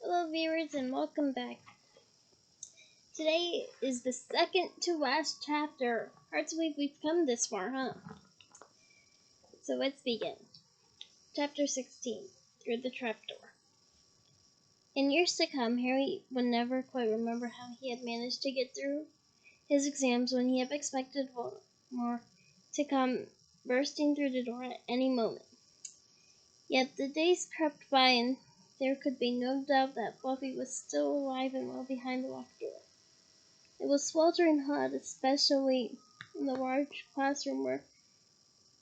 Hello viewers and welcome back. Today is the second to last chapter. Hard to believe we've come this far, huh? So let's begin. Chapter 16, Through the Trapdoor. In years to come, Harry would never quite remember how he had managed to get through his exams when he had expected Voldemort to come bursting through the door at any moment. Yet the days crept by and there could be no doubt that Buffy was still alive and well behind the locked door. It was sweltering hot, especially in the large classroom where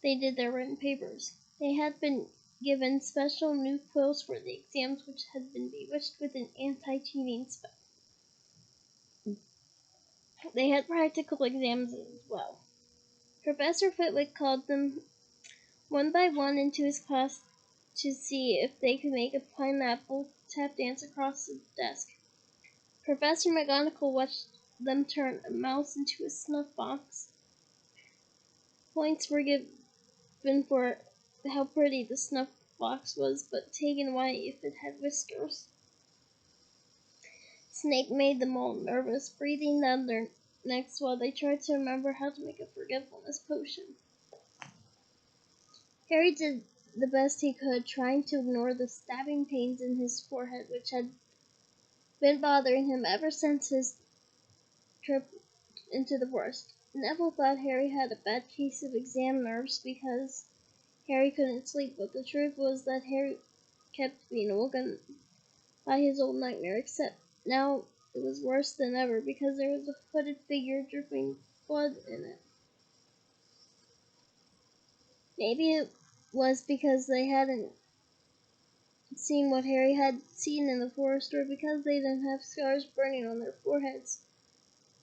they did their written papers. They had been given special new quills for the exams, which had been bewitched with an anti-cheating spell. They had practical exams as well. Professor Fitwick called them one by one into his class to see if they could make a pineapple tap dance across the desk. Professor McGonagall watched them turn a mouse into a snuff box. Points were given for how pretty the snuff box was, but taken away if it had whiskers. Snape made them all nervous, breathing down their necks while they tried to remember how to make a forgetfulness potion. Harry did the best he could, trying to ignore the stabbing pains in his forehead, which had been bothering him ever since his trip into the forest. Neville thought Harry had a bad case of exam nerves because Harry couldn't sleep, but the truth was that Harry kept being awoken by his old nightmare, except now it was worse than ever because there was a hooded figure dripping blood in it. Maybe it was because they hadn't seen what Harry had seen in the forest, or because they didn't have scars burning on their foreheads.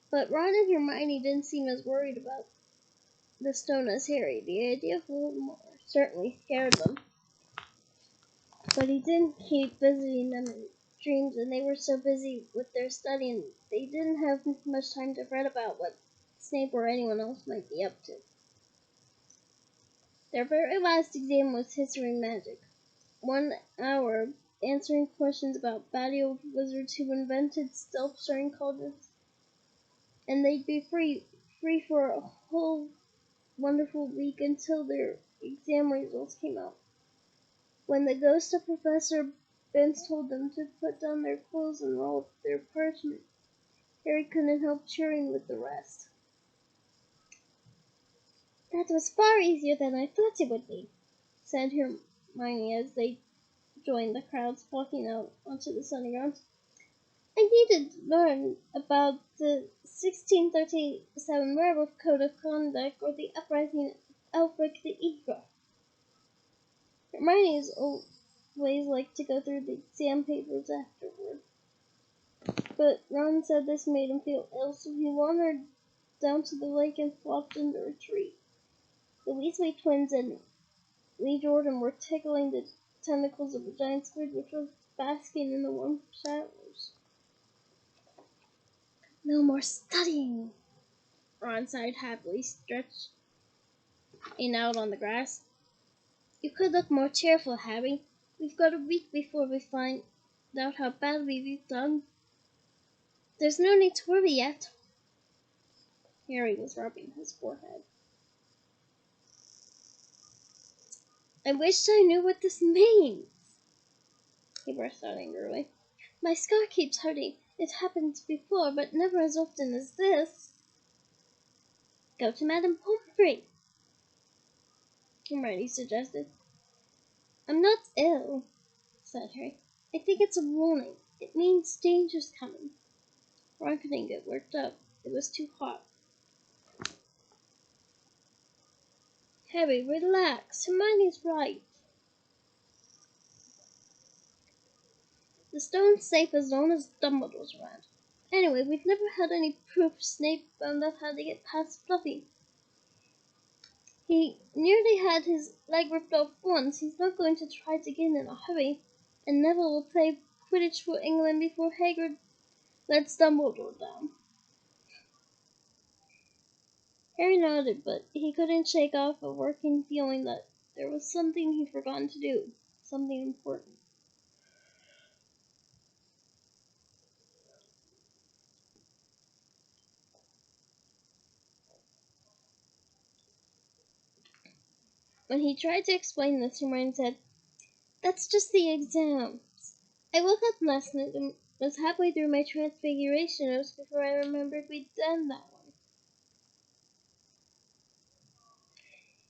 But Ron and Hermione didn't seem as worried about the stone as Harry. The idea of Voldemort certainly scared them. But he didn't keep visiting them in dreams, and they were so busy with their studying they didn't have much time to fret about what Snape or anyone else might be up to. Their very last exam was History and Magic. 1 hour answering questions about batty old wizards who invented stealth-stirring cauldrons, and they'd be free for a whole wonderful week until their exam results came out. When the ghost of Professor Binns told them to put down their clothes and roll up their parchment, Harry couldn't help cheering with the rest. "That was far easier than I thought it would be," said Hermione as they joined the crowds walking out onto the sunny grounds. "I needed to learn about the 1637 Werewolf Code of Conduct or the uprising of Elfric the Eagle." Hermione's always liked to go through the exam papers afterward, but Ron said this made him feel ill, so he wandered down to the lake and flopped under a tree. The Weasley twins and Lee Jordan were tickling the tentacles of a giant squid which was basking in the warm showers. "No more studying," Ron sighed happily, stretching out on the grass. "You could look more cheerful, Harry. We've got a week before we find out how badly we've done. There's no need to worry yet." Harry was rubbing his forehead. "I wish I knew what this means," he burst out angrily. "My scar keeps hurting. It happened before, but never as often as this." "Go to Madame Pomfrey," Hermione suggested. "I'm not ill," said Harry. "I think it's a warning. It means danger's coming." Ron couldn't get worked up. It was too hot. "Harry, relax. Hermione's right. The stone's safe as long as Dumbledore's around. Anyway, we've never had any proof Snape found out how to get past Fluffy. He nearly had his leg ripped off once. He's not going to try it again in a hurry. And Neville will play Quidditch for England before Hagrid lets Dumbledore down." Harry nodded, but he couldn't shake off a working feeling that there was something he'd forgotten to do. Something important. When he tried to explain this, Hermione said, "That's just the exams. I woke up last night and was halfway through my transfiguration notes before I remembered we'd done that one."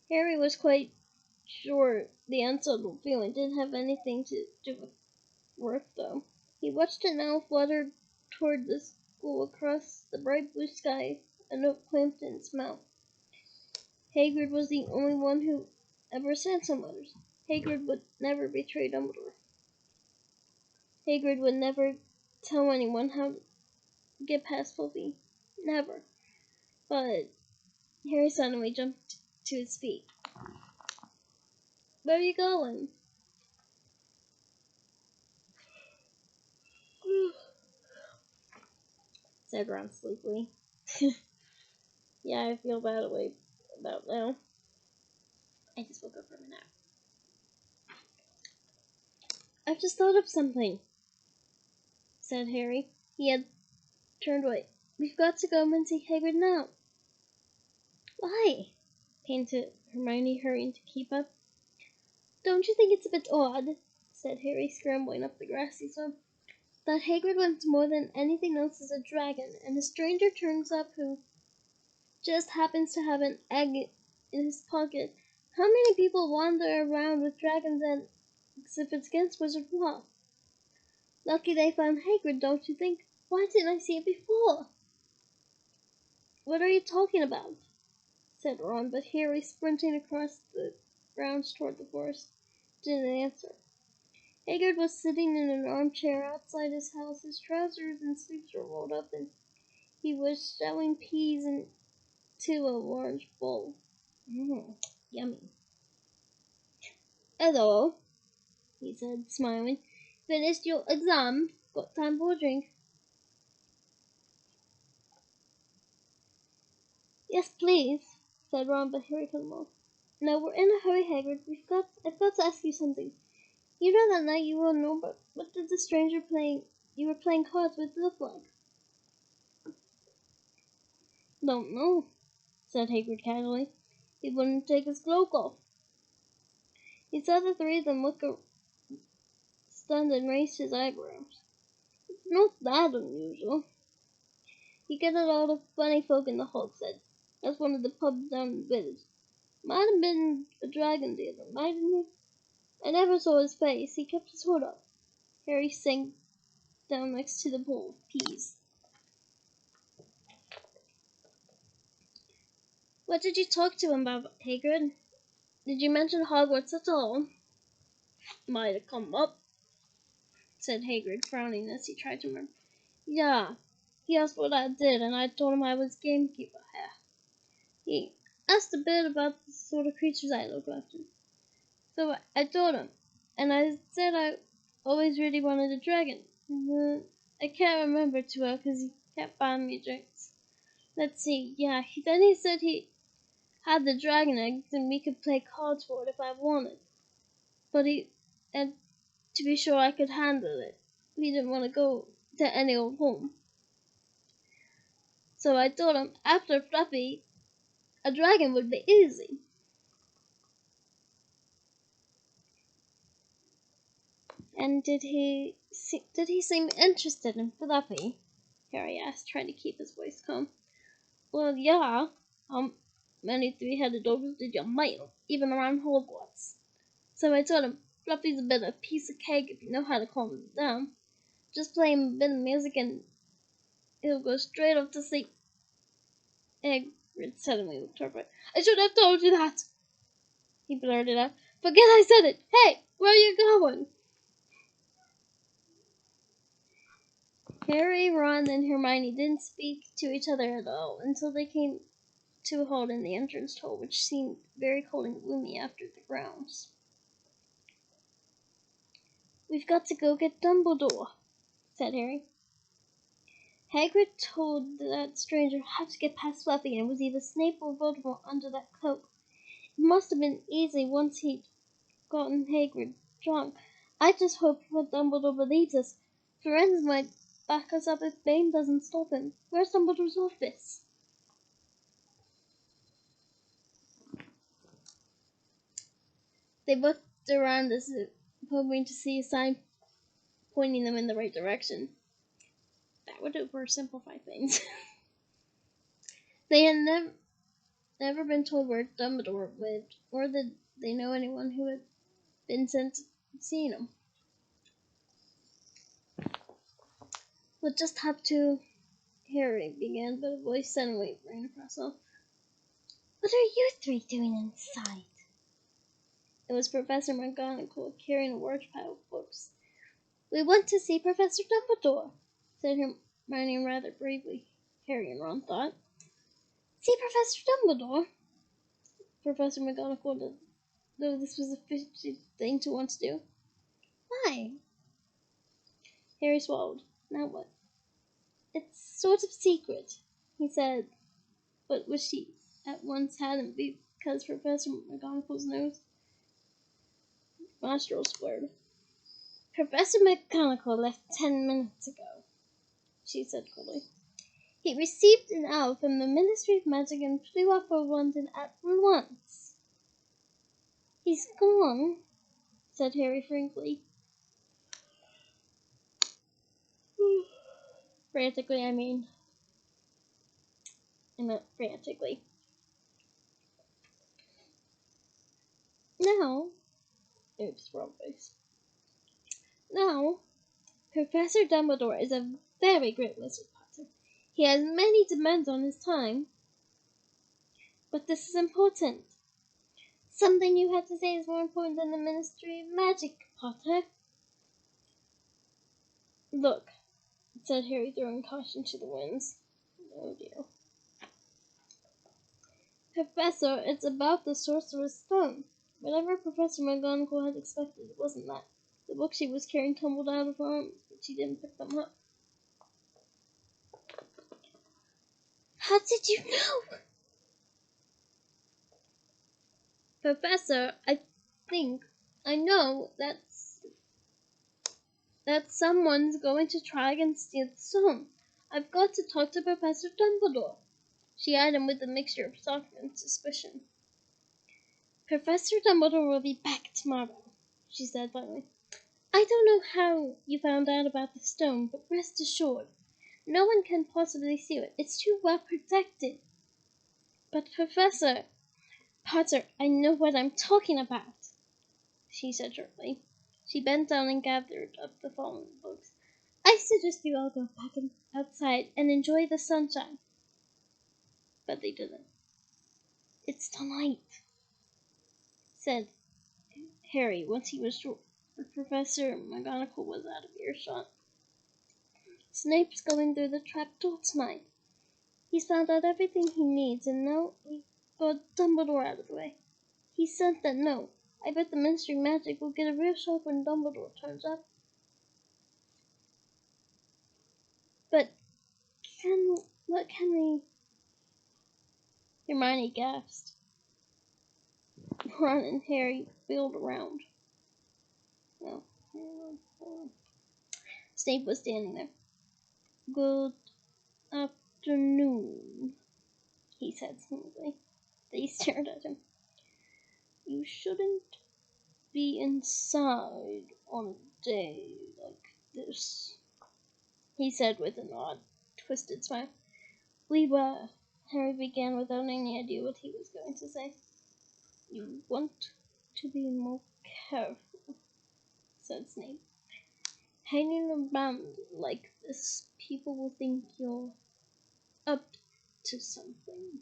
Harry was quite sure the unsettled feeling didn't have anything to do with work, though. He watched an owl flutter toward the school across the bright blue sky, a note clamped in its mouth. Hagrid was the only one who ever sent some letters. Hagrid would never betray Dumbledore. Hagrid would never tell anyone how to get past Fluffy. Never. But Harry suddenly jumped to his feet. "Where are you going?" said Ron sleepily. "Yeah, I feel that way about now. I just woke up from a nap. I've just thought of something," said Harry. He had turned away. "We've got to go and see Hagrid now." "Why?" panted Hermione, hurrying to keep up. "Don't you think it's a bit odd," said Harry, scrambling up the grassy slope, "that Hagrid wants more than anything else is a dragon, and a stranger turns up who just happens to have an egg in his pocket? How many people wander around with dragons as if it's against wizard law? Lucky they found Hagrid, don't you think? Why didn't I see it before?" "What are you talking about?" said Ron, but Harry, sprinting across the grounds toward the forest, didn't answer. Hagrid was sitting in an armchair outside his house. His trousers and sleeves were rolled up, and he was shelling peas into a large bowl. Yummy. "Hello," he said, smiling. "Finished your exam? Got time for a drink?" "Yes, please," said Ron, but Harry cut him off. "No, we're in a hurry, Hagrid. I've got to ask you something. You know that night you were alone, but what did the stranger you were playing cards with look like?" "Don't know," said Hagrid casually. "He wouldn't take his cloak off." He saw the three of them look stunned and raised his eyebrows. "It's not that unusual. You get a lot of funny folk in the Hogshead. Said. That's one of the pubs down in the village. Might have been a dragon dealer, mightn't he? I never saw his face. He kept his hood up." Harry sank down next to the bowl of peas. "What did you talk to him about, Hagrid? Did you mention Hogwarts at all?" "Might have come up," said Hagrid, frowning as he tried to remember. "Yeah, he asked what I did, and I told him I was gamekeeper here. He asked a bit about the sort of creatures I look after. So I told him, and I said I always really wanted a dragon. I can't remember too well because he kept buying me drinks. Let's see, yeah, then he said he had the dragon eggs and we could play cards for it if I wanted. But and to be sure I could handle it. He didn't want to go to any old home. So I told him after Fluffy, a dragon would be easy." "And did he seem interested in Fluffy?" Harry asked, trying to keep his voice calm. "Well, yeah. How many three-headed ogres did you meet, even around Hogwarts?" So I told him, "Fluffy's a bit of a piece of cake if you know how to calm him down. Just play him a bit of music and he'll go straight off to sleep." Hagrid suddenly looked horrified. "I should have told you that," he blurted out. "Forget I said it. Hey, where are you going?" Harry, Ron, and Hermione didn't speak to each other at all until they came to a halt in the entrance hall, which seemed very cold and gloomy after the grounds. "We've got to go get Dumbledore," said Harry. Hagrid told that stranger how to get past Fluffy, and it was either Snape or Voldemort under that cloak. It must have been easy once he'd gotten Hagrid drunk. I just hope Dumbledore believes us. Firenze might back us up if Bane doesn't stop him. Where's Dumbledore's office?" They looked around as if hoping to see a sign pointing them in the right direction. That would oversimplify things. They had never been told where Dumbledore lived, or did they know anyone who had been sent to see him. We'll just have to... Harry began, but a voice suddenly ran across them. What are you three doing inside? It was Professor McGonagall carrying a large pile of books. We want to see Professor Dumbledore, said Hermione rather bravely. Harry and Ron thought. See Professor Dumbledore? Professor McGonagall did, though this was a fishy thing to want to do. Why? Harry swallowed. Now what? It's sort of secret, he said, but wished he at once hadn't because Professor McGonagall's nostrils flared. Professor McGonagall left 10 minutes ago, she said coldly. He received an owl from the Ministry of Magic and flew off for London at once. He's gone, said Harry frankly. Frantically, I meant frantically. Now, oops, wrong voice. Now, Professor Dumbledore is a very great wizard, Potter. He has many demands on his time. But this is important. Something you have to say is more important than the Ministry of Magic, Potter. Look, said Harry, throwing caution to the winds. Oh dear. Professor, it's about the Sorcerer's Stone. Whatever Professor McGonagall had expected, it wasn't that. The books she was carrying tumbled out of her arms, but she didn't pick them up. How did you know? Professor, I know that someone's going to try and steal the stone. I've got to talk to Professor Dumbledore, she added with a mixture of shock and suspicion. Professor Dumbledore will be back tomorrow, she said finally. I don't know how you found out about the stone, but rest assured, no one can possibly steal it. It's too well protected. But Professor Potter, I know what I'm talking about, she said shortly. She bent down and gathered up the fallen books. I suggest you all go back outside and enjoy the sunshine. But they didn't. It's tonight, said Harry once he was sure Professor McGonagall was out of earshot. Snape's going through the trapdoor tonight. He's found out everything he needs, and now he got Dumbledore out of the way. He sent that note. I bet the Ministry of Magic will get a real shock when Dumbledore turns up. But what can we... Hermione gasped. Ron and Harry wheeled around. Oh. Snape was standing there. Good afternoon, he said smoothly. They stared at him. You shouldn't be inside on a day like this, he said with an odd, twisted smile. We were, Harry began without any idea what he was going to say. You want to be more careful, said Snape. Hanging around like this, people will think you're up to something.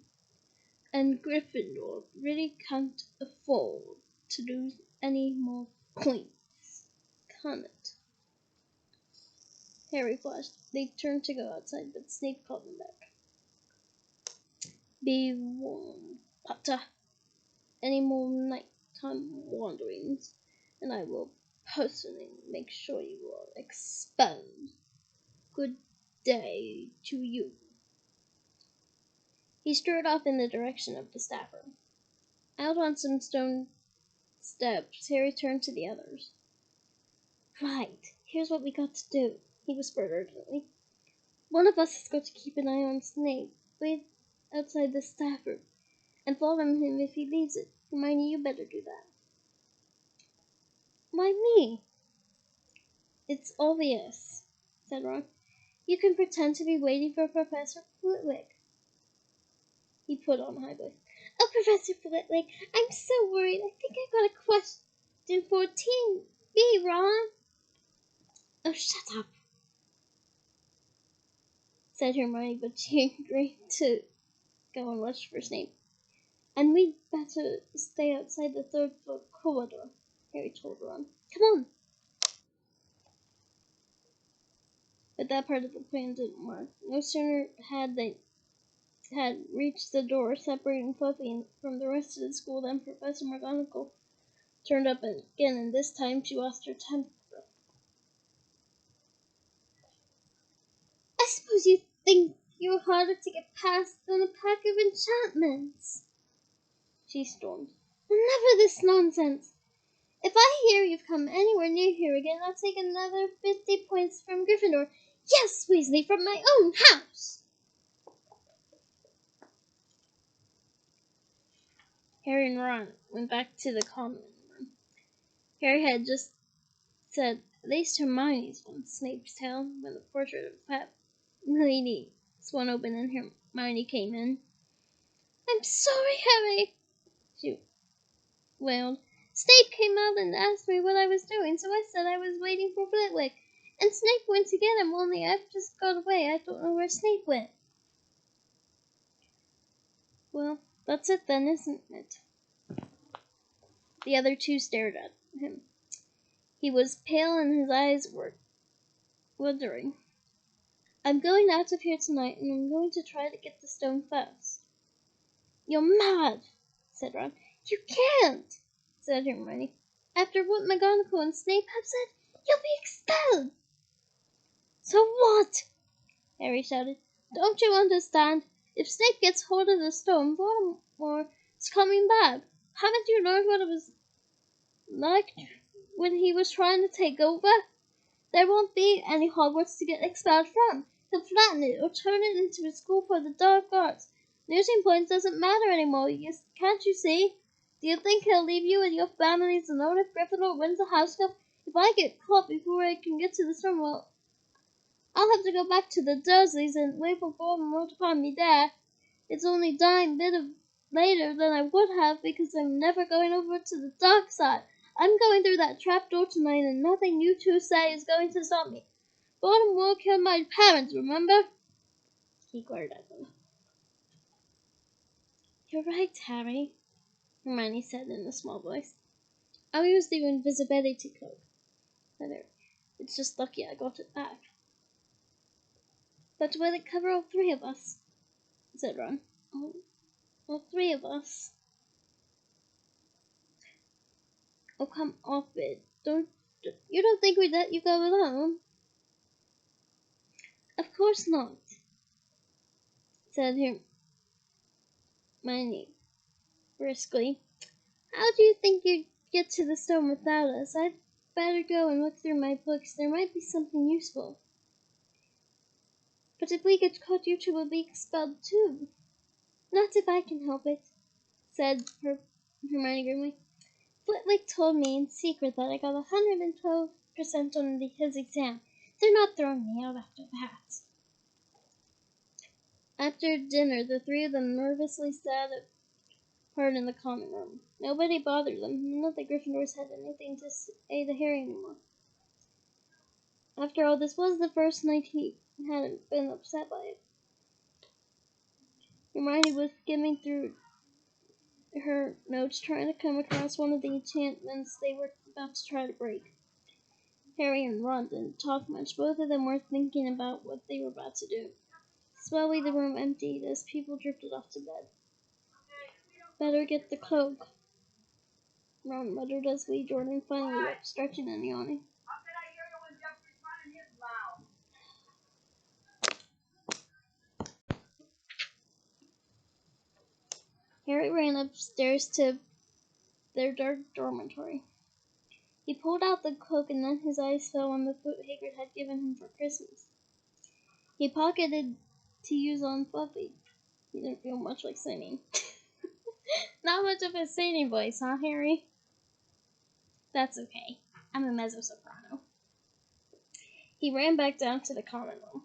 And Gryffindor really can't afford to lose any more points, can it? Harry flushed. They turned to go outside, but Snape called them back. Be warned, Potter. Any more nighttime wanderings, and I will personally make sure you are expelled. Good day to you. He strode off in the direction of the staff room. Out on some stone steps, Harry turned to the others. Right, here's what we got to do, he whispered urgently. One of us has got to keep an eye on Snape, wait outside the staff room, and follow him if he leaves it. Hermione, you better do that. Why me? It's obvious, said Ron. You can pretend to be waiting for Professor Flitwick. He put on high voice. Oh, Professor Flitwick, I'm so worried. I think I got a question 14B wrong. Oh, shut up, said Hermione, but she agreed to go and watch for Snape. And we'd better stay outside the third floor corridor, Harry told Ron. Come on. But that part of the plan didn't work. No sooner had they reached the door separating Fluffy from the rest of the school than Professor McGonagall turned up again, and this time she lost her temper. I suppose you think you're harder to get past than a pack of enchantments, she stormed. Never this nonsense. If I hear you've come anywhere near here again, I'll take another 50 points from Gryffindor. Yes, Weasley, from my own house. Harry and Ron went back to the common room. Harry had just said, at least Hermione's on Snape's tail, when the portrait of Fat Lady swung open and Hermione came in. I'm sorry, Harry, she wailed. Snape came out and asked me what I was doing, so I said I was waiting for Flitwick. And Snape went to get him, only I've just got away. I don't know where Snape went. Well, that's it then, isn't it? The other two stared at him. He was pale and his eyes were glittering. I'm going out of here tonight, and I'm going to try to get the stone fast. You're mad, said Ron. You can't, said Hermione. After what McGonagall and Snape have said, you'll be expelled. So what? Harry shouted. Don't you understand? If Snape gets hold of the stone, Voldemort's coming back. Haven't you learned what it was like when he was trying to take over? There won't be any Hogwarts to get expelled from. He'll flatten it or turn it into a school for the dark arts. Losing points doesn't matter anymore, can't you see? Do you think he'll leave you and your families alone if Gryffindor wins the House Cup? If I get caught before I can get to the stone, well, I'll have to go back to the Dursleys and wait for Voldemort to find me there. It's only dying bit of later than I would have because I'm never going over to the dark side. I'm going through that trapdoor tonight, and nothing you two say is going to stop me. Voldemort killed my parents, remember? He glared at them. You're right, Harry, Hermione said in a small voice. I'll use the invisibility cloak. It's just lucky I got it back. But will it cover all three of us? Said Ron. All three of us. Oh, come off it. You don't think we'd let you go alone? Of course not, said Hermione briskly. How do you think you'd get to the stone without us? I'd better go and look through my books. There might be something useful. But if we get caught, you two will be expelled too. Not if I can help it, said Hermione grimly. Flitwick told me in secret that I got 112% on his exam. They're not throwing me out after that. After dinner, the three of them nervously sat apart in the common room. Nobody bothered them. None of the Gryffindors had anything to say to Harry anymore. After all, this was the first night he hadn't been upset by it. Hermione was skimming through her notes, trying to come across one of the enchantments they were about to try to break. Harry and Ron didn't talk much. Both of them were thinking about what they were about to do. Slowly the room emptied as people drifted off to bed. Better get the cloak, Ron muttered as Lee Jordan finally up, stretching and yawning. Harry ran upstairs to their dark dormitory. He pulled out the cloak, and then his eyes fell on the coat Hagrid had given him for Christmas. He pocketed to use on Fluffy. He didn't feel much like singing. Not much of a singing voice, huh, Harry? That's okay. I'm a mezzo-soprano. He ran back down to the common room.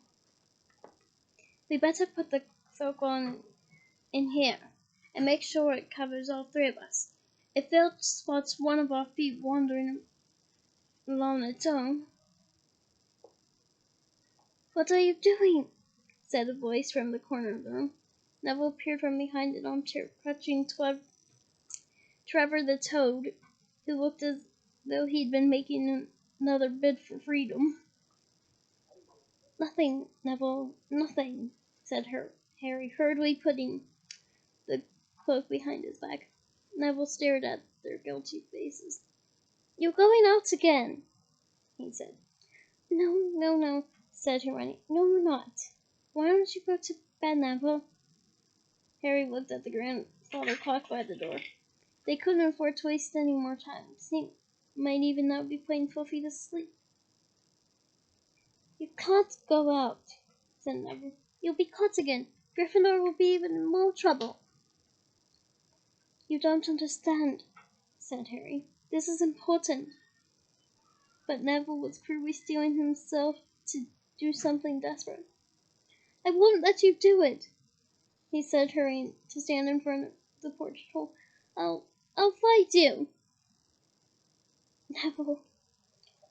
We better put the cloak on in here and make sure it covers all three of us. If Phil spots one of our feet wandering along its own. What are you doing? Said a voice from the corner of the room. Neville appeared from behind an armchair, clutching Trevor the Toad, who looked as though he'd been making another bid for freedom. Nothing, Neville, nothing, said Harry, hurriedly putting the cloak behind his back. Neville stared at their guilty faces. You're going out again, he said. No, said Hermione. No, we're not. Why don't you go to bed, Neville? Harry looked at the grandfather clock by the door. They couldn't afford to waste any more time. Snape might even now be putting Fluffy to sleep. You can't go out, said Neville. You'll be caught again. Gryffindor will be even in more trouble. You don't understand, said Harry. This is important. But Neville was cruelly steeling himself to do something desperate. I won't let you do it, he said, hurrying to stand in front of the porch hole. I'll fight you. Neville,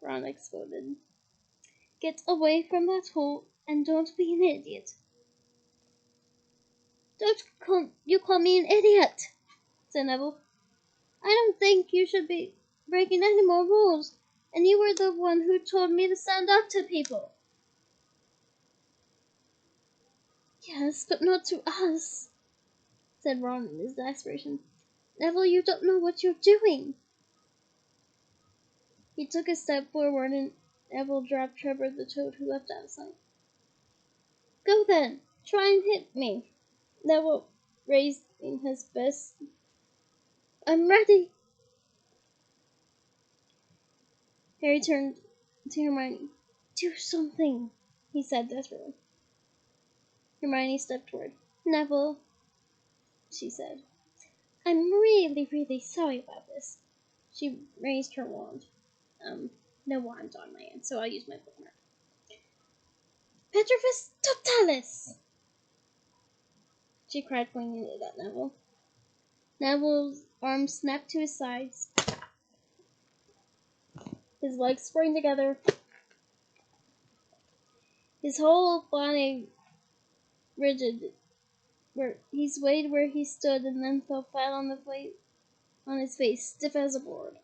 Ron exploded. Get away from that hole and don't be an idiot. Don't you call me an idiot, said Neville. I don't think you should be breaking any more rules, and you were the one who told me to stand up to people. Yes, but not to us, said Ron in his desperation. Neville, you don't know what you're doing. He took a step forward and Neville dropped Trevor the Toad, who left outside. Go then, try and hit me. Neville raised his fist. I'm ready. Harry turned to Hermione. Do something, he said desperately. Hermione stepped forward. Neville, she said. I'm really sorry about this. She raised her wand. No wand on my hand, so I'll use my bookmark. Petrifus Totalis! She cried, pointing it at Neville. Neville's arms snapped to his sides. His legs sprang together. His whole body rigid. He swayed where he stood and then fell flat on his face, stiff as a board.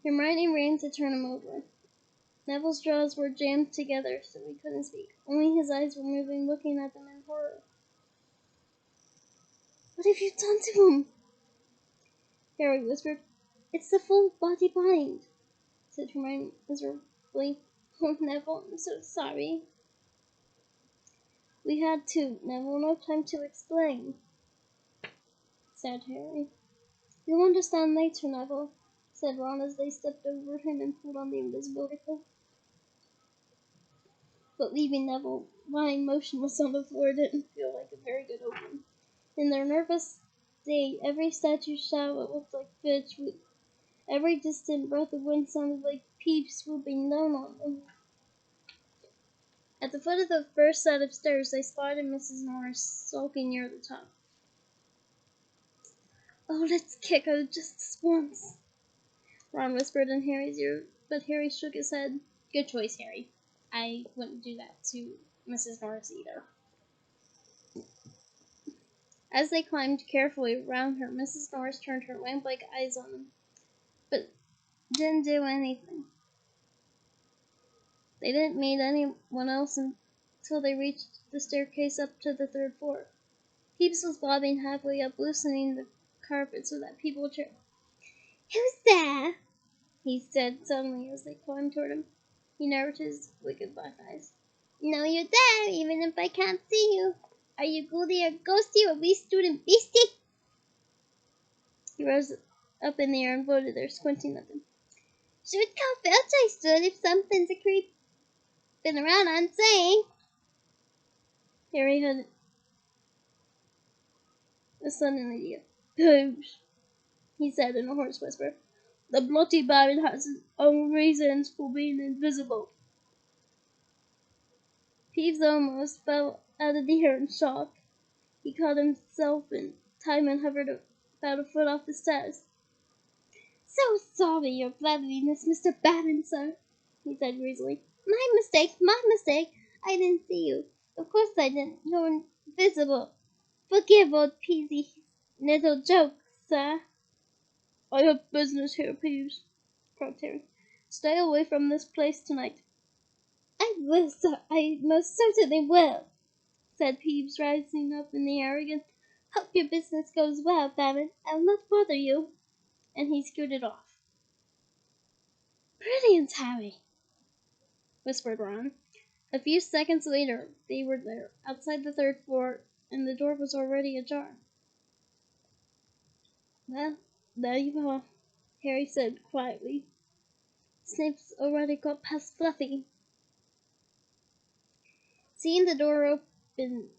Hermione ran to turn him over. Neville's jaws were jammed together so he couldn't speak. Only his eyes were moving, looking at them in horror. What have you done to him? Harry whispered. It's the full body bind, said Hermione miserably. Oh, Neville, I'm so sorry. We had to, Neville. No time to explain, said Harry. You'll understand later, Neville, said Ron as they stepped over him and pulled on the invisibility cloak. But leaving Neville lying motionless on the floor didn't feel like a very good omen. In their nervous state, every statue shadow looked like fish. With every distant breath of wind sounded like peeps swooping down on them. At the foot of the first set of stairs, they spotted Mrs. Norris sulking near the top. Oh, let's kick her just once, Ron whispered in Harry's ear, but Harry shook his head. Good choice, Harry. I wouldn't do that to Mrs. Norris either. As they climbed carefully around her, Mrs. Norris turned her lamp-like eyes on them, but didn't do anything. They didn't meet anyone else until they reached the staircase up to the third floor. Peeps was bobbing halfway up, loosening the carpet so that people would cheer. Who's there? He said suddenly as they climbed toward him. He narrowed his wicked black eyes. No, you're there, even if I can't see you. Are you ghoulie or ghosty or beast student beastie? He rose up in the air and floated there, squinting at them. Should call Filch I stood if something's a creep been around on saying. Harry had a sudden idea. Peeves, he said in a hoarse whisper. The bloody Baron has his own reasons for being invisible. Peeves almost fell out of the air in shock. He caught himself in time and hovered about a foot off the stairs. So sorry, your flatteriness, Mr. Baron, sir, he said greasily. My mistake, my mistake. I didn't see you. Of course I didn't. You're invisible. Forgive old Peasy's little joke, sir. I have business here, Peeves, croaked Harry. Stay away from this place tonight. I will, sir. I most certainly will, said Peeves, rising up in the air again. Hope your business goes well, Baron. I'll not bother you. And he scooted off. Brilliant, Harry, whispered Ron. A few seconds later, they were there, outside the third floor, and the door was already ajar. Well, there you are, Harry said quietly. Snape's already got past Fluffy. Seeing the door open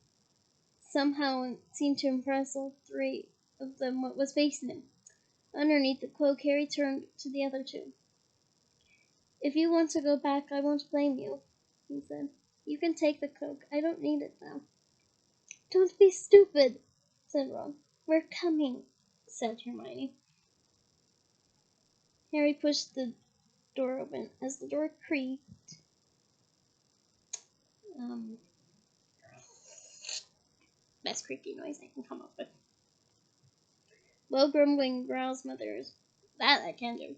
somehow seemed to impress all three of them what was facing him. Underneath the cloak, Harry turned to the other two. If you want to go back, I won't blame you, he said. You can take the cloak. I don't need it now. Don't be stupid, said Ron. We're coming, said Hermione. Harry pushed the door open. As the door creaked, best creaky noise I can come up with. Low grumbling growls mothers. That I can do.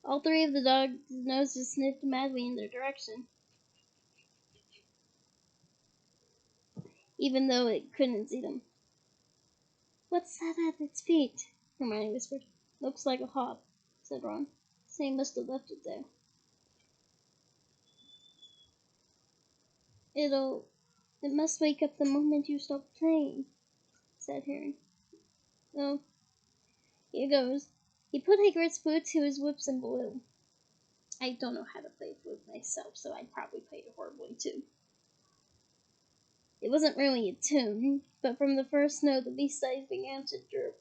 All three of the dogs' noses sniffed madly in their direction, even though it couldn't see them. What's that at its feet? Hermione whispered. Looks like a hop, said Ron. Snape must have left it there. It must wake up the moment you stop playing, said Harry. Oh, here goes. He put Hagrid's flute to his lips and blew. I don't know how to play flute myself, so I'd probably play it horribly too. It wasn't really a tune, but from the first note the beast's eyes began to droop.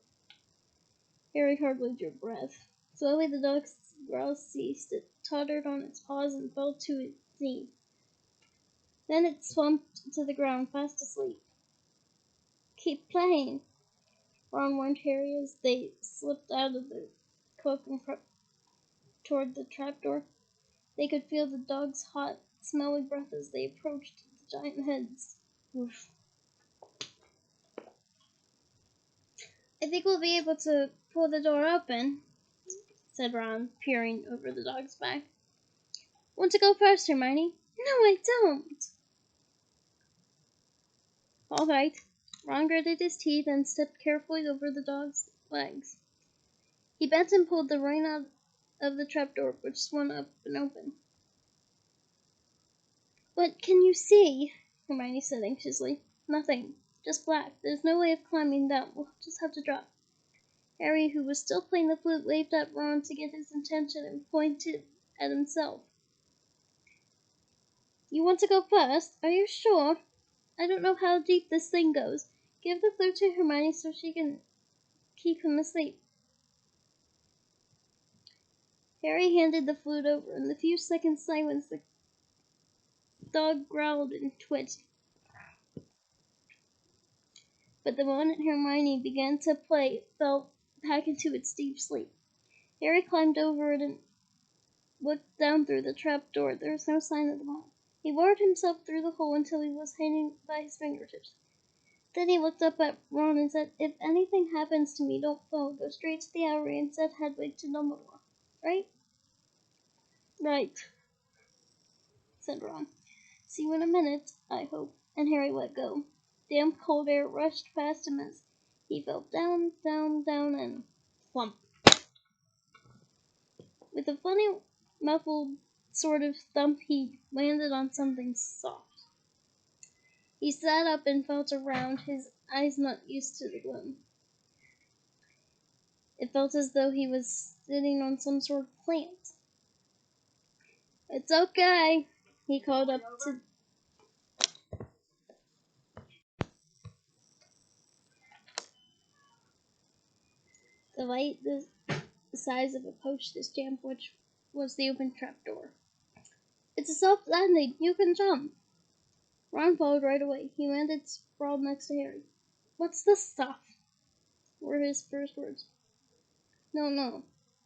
Harry hardly drew breath. Slowly the dog's growls ceased. It tottered on its paws and fell to its knees. Then it slumped to the ground, fast asleep. Keep playing, Ron warned Harry as they slipped out of the cloak and crept toward the trapdoor. They could feel the dog's hot, smelly breath as they approached the giant heads. Oof. I think we'll be able to pull the door open, said Ron, peering over the dog's back. Want to go first, Hermione? No, I don't. All right. Ron gritted his teeth and stepped carefully over the dog's legs. He bent and pulled the rein out of the trapdoor, which swung up and open. What can you see? Hermione said anxiously. Nothing. Just black. There's no way of climbing down. We'll just have to drop. Harry, who was still playing the flute, waved at Ron to get his attention and pointed at himself. You want to go first? Are you sure? I don't know how deep this thing goes. Give the flute to Hermione so she can keep him asleep. Harry handed the flute over. In the few seconds' silence, the dog growled and twitched. But the moment Hermione began to play, it fell back into its deep sleep. Harry climbed over it and looked down through the trapdoor. There was no sign of the ball. He lowered himself through the hole until he was hanging by his fingertips. Then he looked up at Ron and said, If anything happens to me, don't fall. Go straight to the Owlry and said Hedwig to Dumbledore. Right? Right, said Ron. See you in a minute, I hope. And Harry let go. Damp, cold air rushed past him as he fell down, down, down, and plump. With a funny, muffled sort of thump, he landed on something soft. He sat up and felt around, his eyes not used to the gloom. It felt as though he was sitting on some sort of plant. It's okay, he called up to The light the size of a postage stamp, which was the open trapdoor. It's a soft landing. You can jump. Ron followed right away. He landed sprawled next to Harry. What's this stuff? Were his first words. No.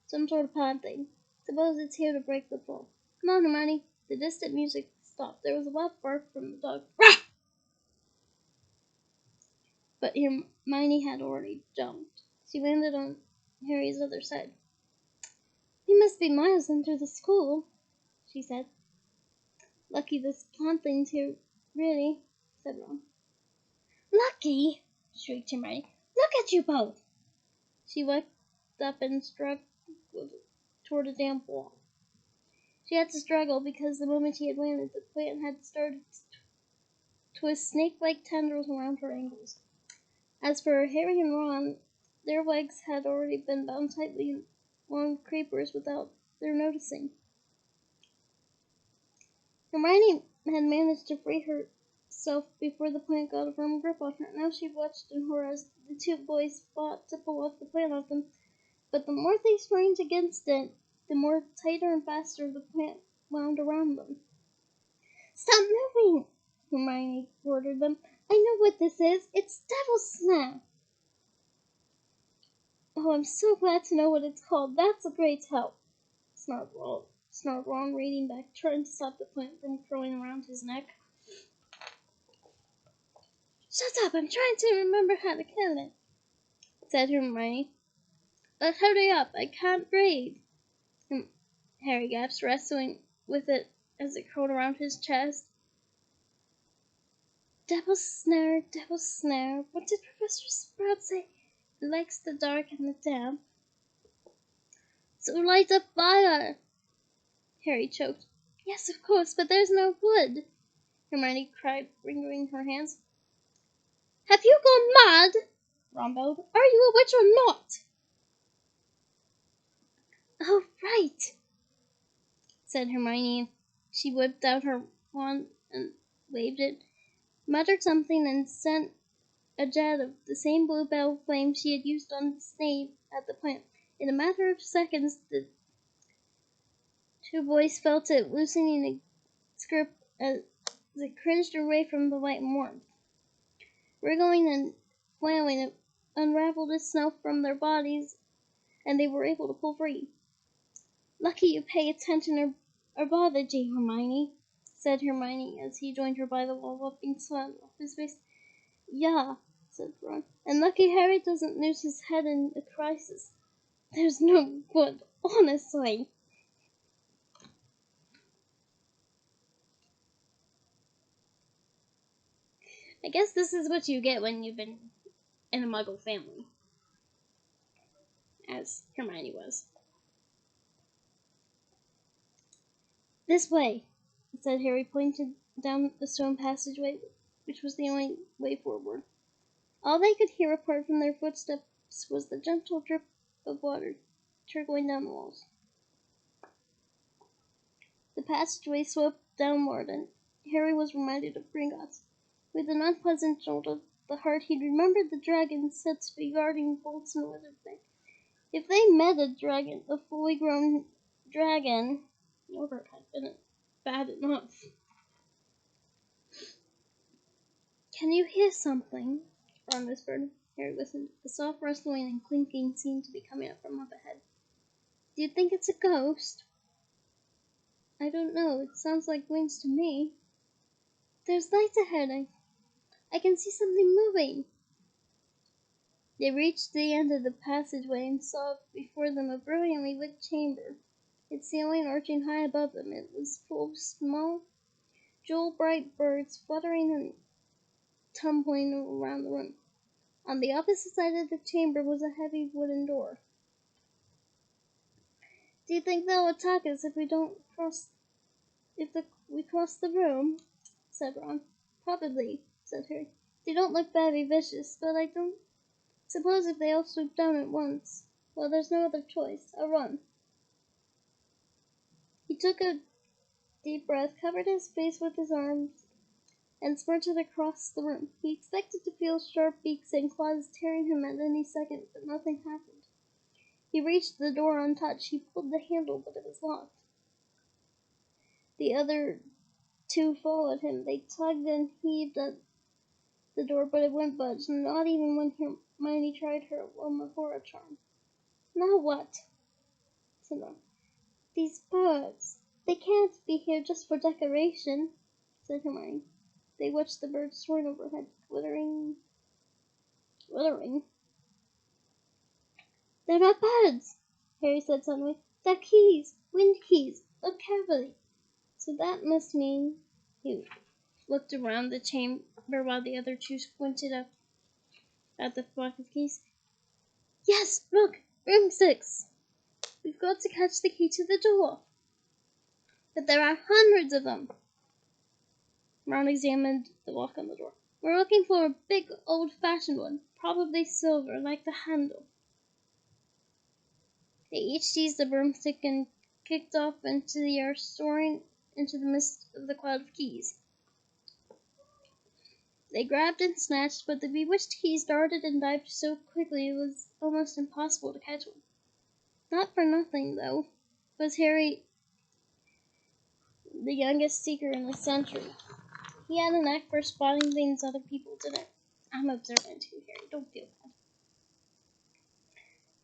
Some sort of pod thing. Suppose it's here to break the fall. Come on, Hermione. The distant music stopped. There was a loud bark from the dog. Rah! But Hermione had already jumped. She landed on Harry's other side. We must be miles under the school, she said. Lucky this pond thing's here, really, said Ron. Lucky? Shrieked Hermione. Look at you both! She looked up and struggled toward a damp wall. She had to struggle because the moment she had landed, the plant had started to twist snake-like tendrils around her ankles. As for Harry and Ron, their legs had already been bound tightly in long creepers without their noticing. Hermione had managed to free herself before the plant got a firm grip on her. Now she watched in horror as the two boys fought to pull off the plant off them, but the more they strained against it, the more tighter and faster the plant wound around them. Stop moving! Hermione ordered them. I know what this is. It's Devil's Snap. Oh, I'm so glad to know what it's called. That's a great help, snarled Ron, reading back, trying to stop the plant from curling around his neck. Shut up! I'm trying to remember how to kill it, said Hermione. But hurry up! I can't breathe. Harry gasped, wrestling with it as it curled around his chest. Devil's Snare, Devil's Snare. What did Professor Sprout say? It likes the dark and the damp. So light a fire! Harry choked. Yes, of course, but there's no wood, Hermione cried, wringing her hands. Have you gone mad? Ron bellowed. Are you a witch or not? Oh, right, said Hermione. She whipped out her wand and waved it, muttered something, and sent a jet of the same bluebell flame she had used on Snape at the plant. In a matter of seconds, the two boys felt it loosening its grip as it cringed away from the light and warmth. Wriggling and flailing, it unraveled itself from their bodies, and they were able to pull free. Lucky you pay attention or bothered you, Hermione, said Hermione as he joined her by the wall, wiping sweat off his face. Yeah, said Ron, and lucky Harry doesn't lose his head in a crisis. There's no wood, honestly. I guess this is what you get when you've been in a Muggle family, as Hermione was. This way, said Harry, pointing down the stone passageway, which was the only way forward. All they could hear apart from their footsteps was the gentle drip of water trickling down the walls. The passageway sloped downward, and Harry was reminded of Gringotts. With an unpleasant jolt of the heart, he remembered the dragon said to be guarding bolts and wizard thing. If they met a fully grown dragon, Norbert had been bad enough. Can you hear something? Ron whispered. Harry listened. The soft rustling and clinking seemed to be coming up from up ahead. Do you think it's a ghost? I don't know. It sounds like wings to me. There's light ahead. I can see something moving. They reached the end of the passageway and saw before them a brilliantly lit chamber, its ceiling arching high above them. It was full of small, jewel-bright birds fluttering and tumbling around the room. On the opposite side of the chamber was a heavy wooden door. Do you think they'll attack us if we cross the room? Said Ron. Probably, said Harry. They don't look very vicious, but I don't suppose if they all swoop down at once. Well, there's no other choice. I'll run. He took a deep breath, covered his face with his arms, and sprinted across the room. He expected to feel sharp beaks and claws tearing him at any second, but nothing happened. He reached the door untouched. He pulled the handle, but it was locked. The other two followed him. They tugged and heaved at the door, but it wouldn't budge, not even when Hermione tried her Wilmafora charm. Now what? Said Ron. These birds. They can't be here just for decoration, said Hermione. They watched the birds soaring overhead, glittering. They're not birds, Harry said suddenly. They're keys, wind keys. Look carefully. So that must mean... He looked around the chamber while the other two squinted up at the flock of keys. Yes, look! Broomsticks! We've got to catch the key to the door. But there are hundreds of them. Ron examined the lock on the door. We're looking for a big old-fashioned one, probably silver, like the handle. They each seized a broomstick and kicked off into the air, soaring into the midst of the cloud of keys. They grabbed and snatched, but the bewitched keys darted and dived so quickly it was almost impossible to catch one. Not for nothing, though, was Harry the youngest seeker in the century. He had a knack for spotting things other people didn't. I'm observant too, Harry. Don't feel bad.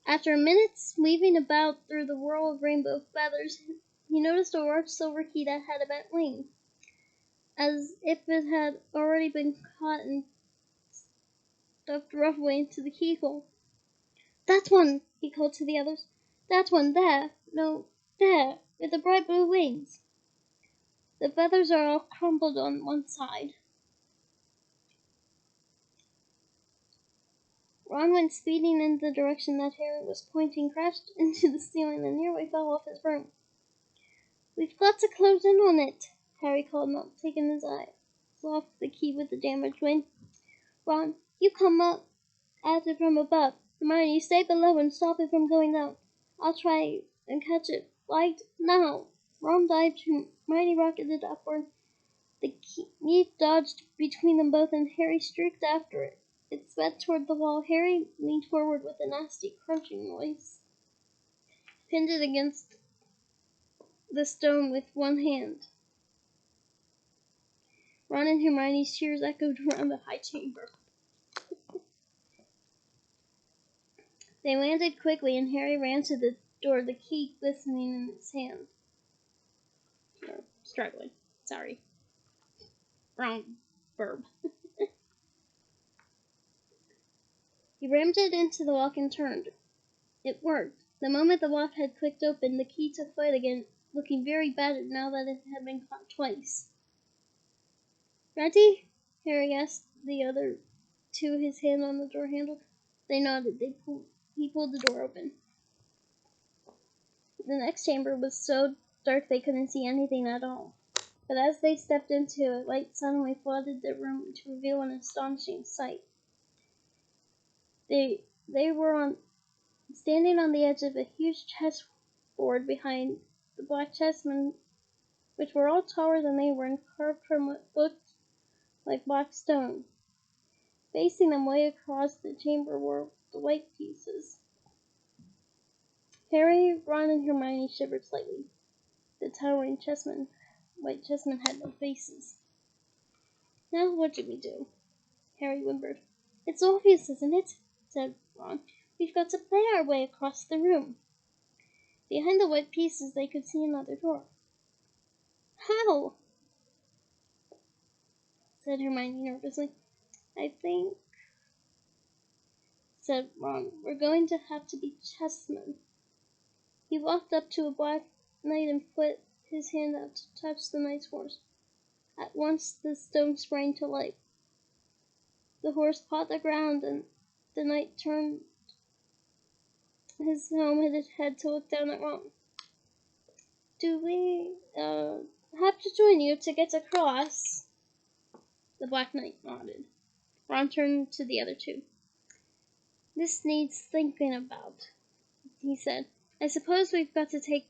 After a minute's weaving about through the whirl of rainbow feathers, he noticed a large silver key that had a bent wing, as if it had already been caught and stuffed roughly into the keyhole. That one, he called to the others. That one, there. No, there, with the bright blue wings. The feathers are all crumpled on one side. Ron went speeding in the direction that Harry was pointing, crashed into the ceiling, and nearly fell off his broom. We've got to close in on it, Harry called, not taking his eyes off the key with the damaged wing. Ron, you come up at it from above. Hermione, you stay below and stop it from going down. I'll try and catch it right now. Ron dived, Hermione rocketed upward. The key dodged between them both, and Harry streaked after it. It sped toward the wall. Harry leaned forward with a nasty crunching noise, pinned it against the stone with one hand. Ron and Hermione's cheers echoed around the high chamber. They landed quickly, and Harry ran to the door, the key glistening in his hand. Struggling. Sorry. Wrong verb. He rammed it into the lock and turned. It worked. The moment the lock had clicked open, the key took flight again, looking very battered now that it had been caught twice. Ready? Harry asked the other two, his hand on the door handle. They nodded. He pulled the door open. The next chamber was so dark they couldn't see anything at all. But as they stepped into it, light suddenly flooded the room to reveal an astonishing sight. They were standing on the edge of a huge chessboard behind the black chessmen, which were all taller than they were and carved from what looked like black stone. Facing them way across the chamber were the white pieces. Harry, Ron, and Hermione shivered slightly. The towering white chessmen had no faces. Now what do we do? Harry whimpered. It's obvious, isn't it? Said Ron. We've got to play our way across the room. Behind the white pieces they could see another door. How? Said Hermione nervously. I think, said Ron, we're going to have to be chessmen. He walked up to a black knight and put his hand out to touch the knight's horse. At once the stone sprang to life. The horse pawed the ground, and the knight turned his helmeted head to look down at Ron. Do we have to join you to get across? The Black Knight nodded. Ron turned to the other two. This needs thinking about, he said. I suppose we've got to take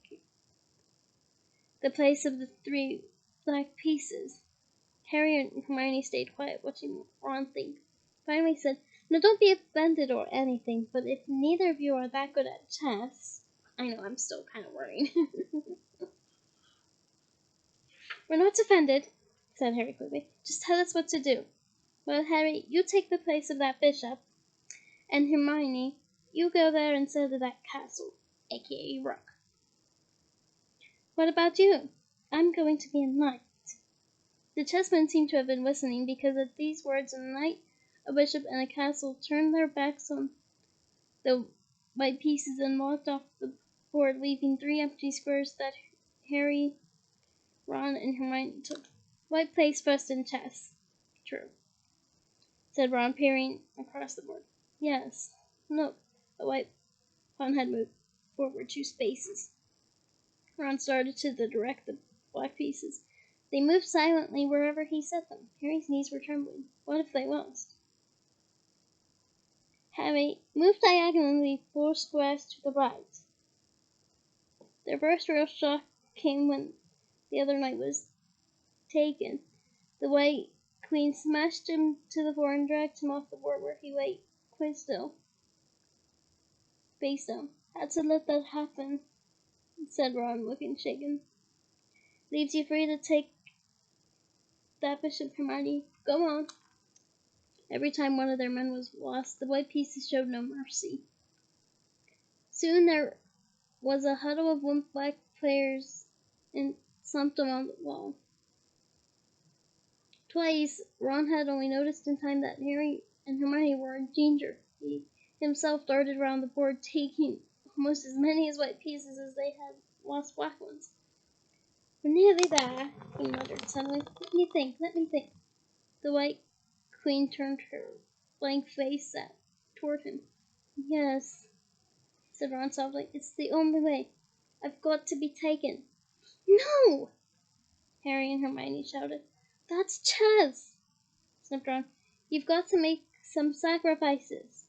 the place of the three black pieces. Harry and Hermione stayed quiet, watching Ron think. Finally said, Now don't be offended or anything, but if neither of you are that good at chess, I know I'm still kind of worried. We're not offended, said Harry quickly. Just tell us what to do. Well, Harry, you take the place of that bishop, and Hermione, you go there instead of that castle, aka Rook. What about you? I'm going to be a knight. The chessmen seemed to have been listening, because at these words a knight, a bishop, and a castle turned their backs on the white pieces and walked off the board, leaving 3 empty squares that Harry, Ron, and Hermione took. White placed first in chess. True, said Ron, peering across the board. Yes. Look, the white pawn had moved forward 2 spaces. Ron started to direct the black pieces. They moved silently wherever he set them. Harry's knees were trembling. What if they lost? Harry moved diagonally 4 squares to the right. Their first real shock came when the other knight was taken. The white queen smashed him to the floor and dragged him off the board, where he lay quite still, face down. Had to let that happen, said Ron, looking shaken. Leaves you free to take that bishop, Hermione. Go on. Every time one of their men was lost, the white pieces showed no mercy. Soon there was a huddle of limp black players and slumped along the wall. Twice, Ron had only noticed in time that Harry and Hermione were in danger. He himself darted around the board, taking almost as many as white pieces as they had lost black ones. We're nearly there, he muttered suddenly. Let me think. The white queen turned her blank face toward him. Yes, said Ron softly. It's the only way. I've got to be taken. No! Harry and Hermione shouted. That's chess, snapped Ron. You've got to make some sacrifices.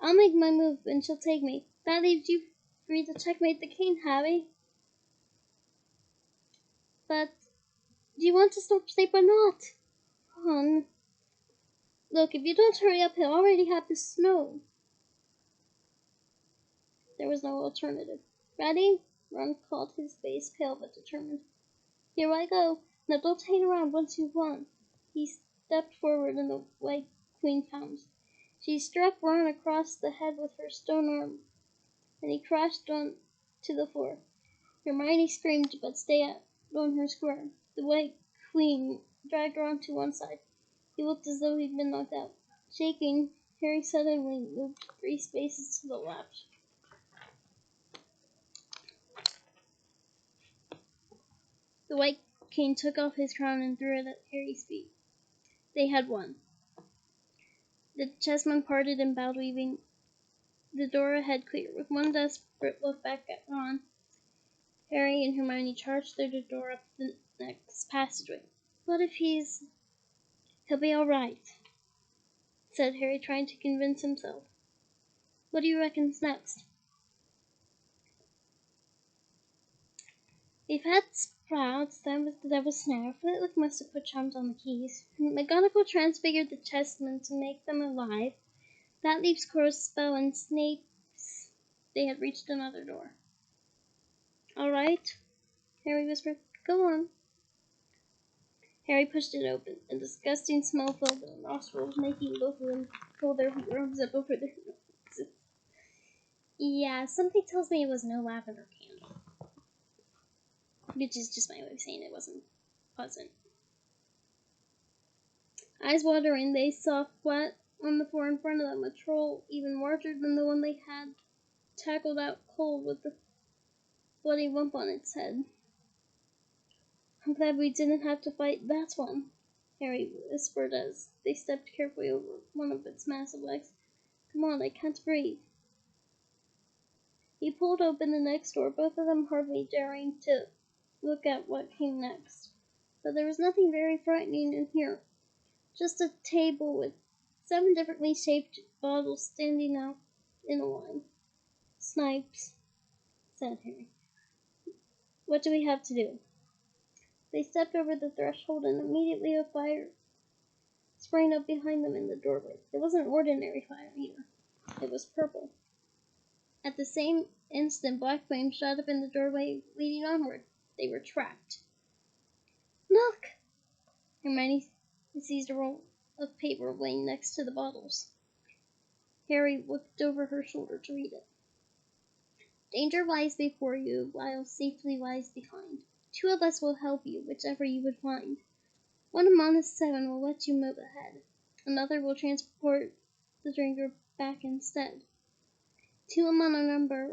I'll make my move and she'll take me. That leaves you free to checkmate the king, Harry. But do you want to stop sleep or not? Ron, look, if you don't hurry up, he'll already have the snow. There was no alternative. Ready? Ron called, his face pale but determined. Here I go. Now don't hang around once you've won. He stepped forward and the white queen pounced. She struck Ron across the head with her stone arm, and he crashed on to the floor. Hermione screamed, but stayed on her square. The white queen dragged Ron to one side. He looked as though he'd been knocked out. Shaking, Harry suddenly moved 3 spaces to the left. The white king took off his crown and threw it at Harry's feet. They had won. The chessmen parted and bowed, leaving the door ahead clear. With one desperate look back at Ron, Harry and Hermione charged through the door up the next passageway. What if he'll be all right, said Harry, trying to convince himself. What do you reckon's next? We've had sprouts, then was the devil's snare. Flitwick must have put charms on the keys. McGonagall transfigured the chessmen to make them alive. That leaves Crow's spell and Snape's. They had reached another door. All right, Harry whispered. Go on. Harry pushed it open. A disgusting smell filled their nostrils, making both of them pull their robes up over their noses. Yeah, something tells me it was no lavender candle. Which is just my way of saying it wasn't pleasant. Eyes watering, they saw flat on the floor in front of them a troll even larger than the one they had tackled out cold with the bloody lump on its head. I'm glad we didn't have to fight that one, Harry whispered as they stepped carefully over one of its massive legs. Come on, I can't breathe. He pulled open the next door, both of them hardly daring to look at what came next. But there was nothing very frightening in here. Just a table with 7 differently shaped bottles standing out in a line. Snipes, said Harry. What do we have to do? They stepped over the threshold and immediately a fire sprang up behind them in the doorway. It wasn't ordinary fire either. It was purple. At the same instant, black flames shot up in the doorway, leading onward. They were trapped. Look! Hermione seized a roll of paper laying next to the bottles. Harry looked over her shoulder to read it. Danger lies before you, while safety lies behind. Two of us will help you, whichever you would find. One among the 7 will let you move ahead. Another will transport the drinker back instead. 2 among a number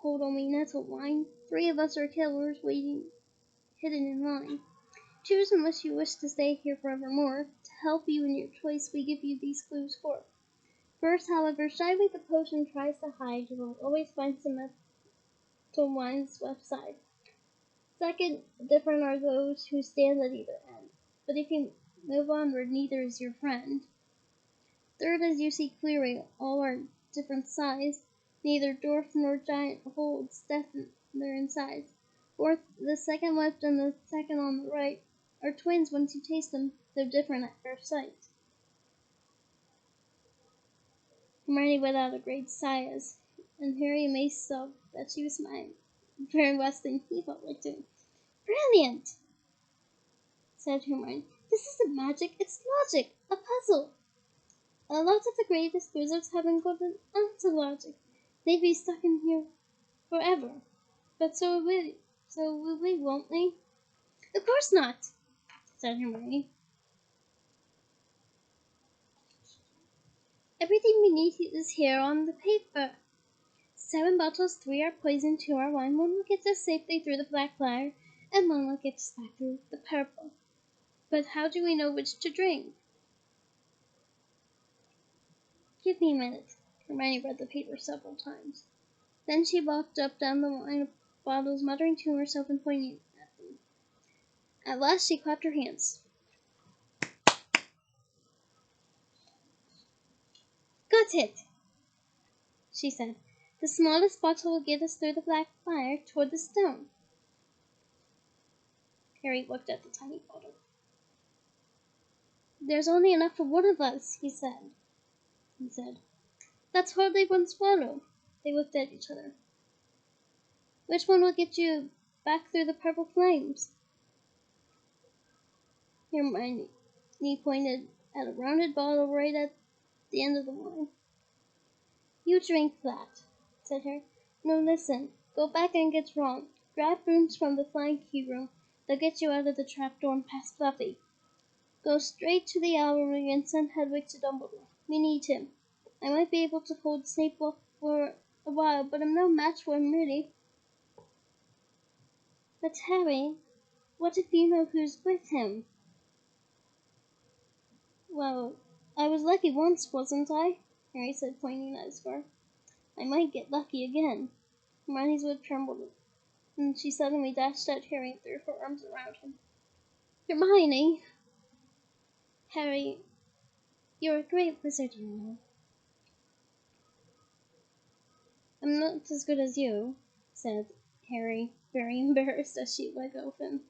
hold only nettle wine. 3 of us are killers waiting hidden in line. Choose unless you wish to stay here forevermore. To help you in your choice, we give you these clues for. First, however shyly the potion tries to hide, you will always find some nettle wine's left side. Second, different are those who stand at either end. But if you move onward, neither is your friend. Third, as you see clearly, all are different size. Neither dwarf nor giant holds death in their insides. Fourth, the second left and the second on the right are twins once you taste them, though different at first sight. Hermione let out a great sigh and Harry amazed saw that she was smiling very less than he felt like doing. Brilliant! Said Hermione. This isn't magic, it's logic, a puzzle. A lot of the greatest wizards haven't gotten onto logic. They'd be stuck in here forever. But so will we, won't we? Of course not, said Hermione. Everything we need is here on the paper. 7 bottles, 3 are poison, 2 are wine, 1 will get us safely through the black fire, and 1 will get us back through the purple. But how do we know which to drink? Give me a minute. Hermione read the paper several times. Then she walked up down the line of bottles, muttering to herself and pointing at them. At last she clapped her hands. Got it, she said. The smallest bottle will get us through the black fire toward the stone. Harry looked at the tiny bottle. There's only enough for one of us, he said. That's hardly 1 swallow. They looked at each other. Which one will get you back through the purple flames? Hermione pointed at a rounded bottle right at the end of the line. You drink that, said Harry. No, listen. Go back and get Ron. Grab brooms from the flying key room. They'll get you out of the trapdoor and past Fluffy. Go straight to the Owlery and send Hedwig to Dumbledore. We need him. I might be able to hold Snape off for a while, but I'm no match for him, really. But Harry, what if you know who's with him? Well, I was lucky once, wasn't I? Harry said, pointing at his scar. I might get lucky again. Hermione's lip trembled, and she suddenly dashed at Harry and threw her arms around him. Hermione! Harry, you're a great wizard, you know. I'm not as good as you, said Harry, very embarrassed as she let go of him.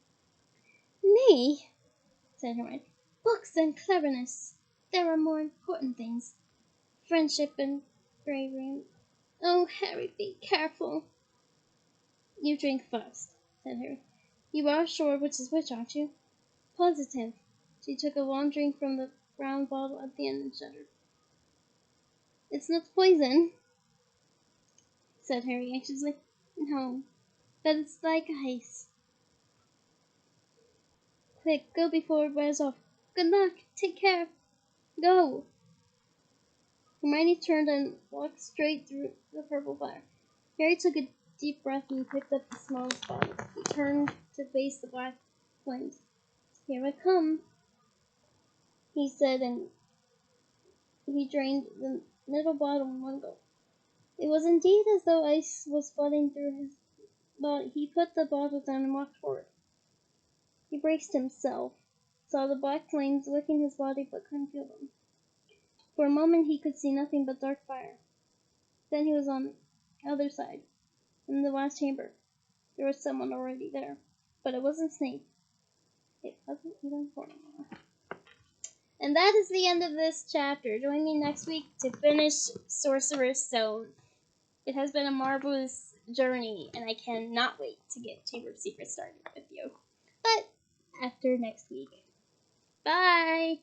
Me? Said Hermione. Books and cleverness. There are more important things. Friendship and bravery. Oh, Harry, be careful. You drink first, said Harry. You are sure which is which, aren't you? Positive. She took a long drink from the brown bottle at the end and shuddered. It's not poison, said Harry anxiously. No, but it's like ice. Quick, go before it wears off. Good luck. Take care. Go. Hermione turned and walked straight through the purple fire. Harry took a deep breath and picked up the smallest bottle. He turned to face the black flames. Here I come, he said, and he drained the middle bottle in one go. It was indeed as though ice was flooding through his body. He put the bottle down and walked forward. He braced himself, saw the black flames licking his body, but couldn't feel them. For a moment he could see nothing but dark fire. Then he was on the other side, in the last chamber. There was someone already there, but it wasn't Snape. It wasn't even Voldemort. And that is the end of this chapter. Join me next week to finish Sorcerer's Stone. It has been a marvelous journey, and I cannot wait to get Chamber of Secrets started with you. But after next week. Bye!